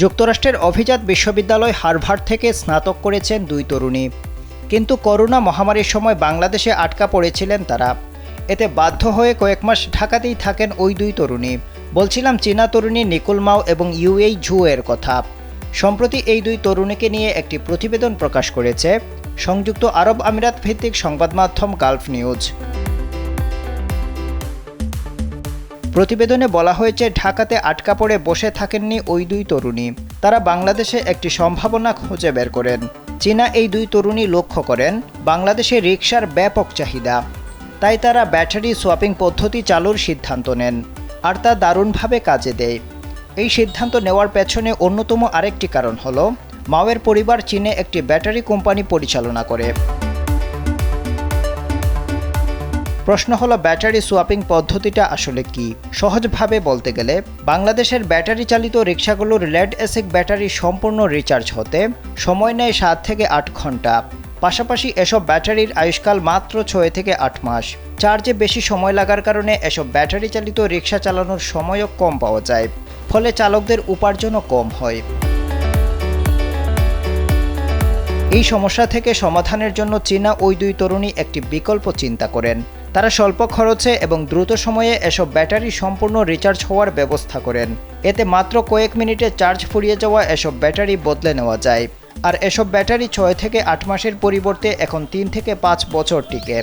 যুক্তরাষ্ট্রের অভিজাত বিশ্ববিদ্যালয় হার্ভার্ড থেকে স্নাতক করেছেন দুই তরুণী, কিন্তু করোনা মহামারীর সময় বাংলাদেশে আটকা পড়েছিলেন তারা। এতে বাধ্য হয়ে কয়েক মাস ঢাকাতেই থাকেন ওই দুই তরুণী। বলছিলাম চীনা তরুণী নিকোল মাও এবং ইউই ঝু এর কথা। সম্প্রতি এই দুই তরুণীকে নিয়ে একটি প্রতিবেদন প্রকাশ করেছে সংযুক্ত আরব আমিরাত ভিত্তিক সংবাদ মাধ্যম গালফ নিউজ। প্রতিবেদনে বলা হয়েছে, ঢাকাতে আটকা পড়ে বসে থাকেননি ওই দুই তরুণী, তারা বাংলাদেশে একটি সম্ভাবনা খুঁজে বের করেন। চীনা এই দুই তরুণী লক্ষ্য করেন বাংলাদেশে রিকশার ব্যাপক চাহিদা, তাই তারা ব্যাটারি সোয়াপিং পদ্ধতি চালুর সিদ্ধান্ত নেন, আর তা দারুণভাবে কাজে দেয়। এই সিদ্ধান্ত নেওয়ার পেছনে অন্যতম আরেকটি কারণ হলো মাওয়ের পরিবার চীনে একটি ব্যাটারি কোম্পানি পরিচালনা করে। প্রশ্ন হলো, ব্যাটারি সোয়াপিং পদ্ধতিটা আসলে কি? সহজভাবে বলতে গেলে বাংলাদেশের ব্যাটারি চালিত রিকশাগুলোর লেড অ্যাসিড ব্যাটারি সম্পূর্ণ রিচার্জ হতে সময় নেয় 7 থেকে 8 ঘন্টা। পাশাপাশি এসব ব্যাটারির আয়ুষ্কাল মাত্র 6 থেকে 8 মাস। চার্জে বেশি সময় লাগার কারণে এসব ব্যাটারি চালিত রিকশা চালানোর সময়ও কম পাওয়া যায়, ফলে চালকদের উপার্জনও কম হয়। এই সমস্যা থেকে সমাধানের জন্য চীনা ওই দুই তরুণী একটি বিকল্প চিন্তা করেন। তারা স্বল্প খরচে এবং দ্রুত সময়ে এসব ব্যাটারি সম্পূর্ণ রিচার্জ হওয়ার ব্যবস্থা করেন। এতে মাত্র কয়েক মিনিটে চার্জ ফুরিয়ে যাওয়া এসব ব্যাটারি বদলে নেওয়া যায়, আর এসব ব্যাটারি 6 থেকে 8 মাসের পরিবর্তে এখন 3 থেকে 5 বছর টিকে।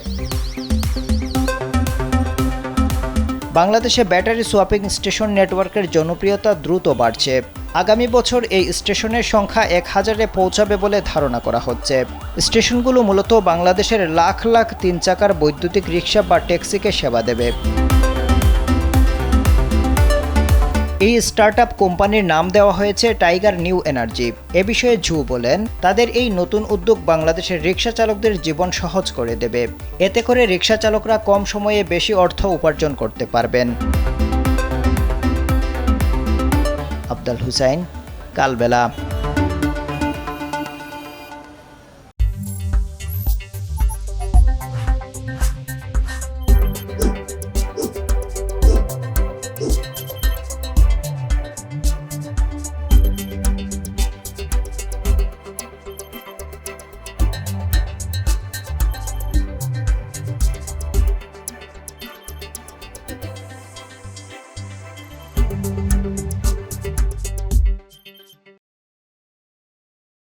বাংলাদেশে ব্যাটারি সোয়াপিং স্টেশন নেটওয়ার্কের জনপ্রিয়তা দ্রুত বাড়ছে। আগামী বছর এই স্টেশনের সংখ্যা 1000-এ পৌঁছাবে বলে ধারণা করা হচ্ছে। স্টেশনগুলো মূলত বাংলাদেশের লাখ লাখ 3 চাকার বৈদ্যুতিক রিকশা বা ট্যাক্সিকে সেবা দেবে। এই স্টার্টআপ কোম্পানির নাম দেওয়া হয়েছে টাইগার নিউ এনার্জি। এ বিষয়ে ঝু বলেন, তাদের এই নতুন উদ্যোগ বাংলাদেশের রিকশা চালকদের জীবন সহজ করে দেবে। এতে করে রিকশা চালকরা কম সময়ে বেশি অর্থ উপার্জন করতে পারবেন। আফজাল হুসাইন, কালবেলা।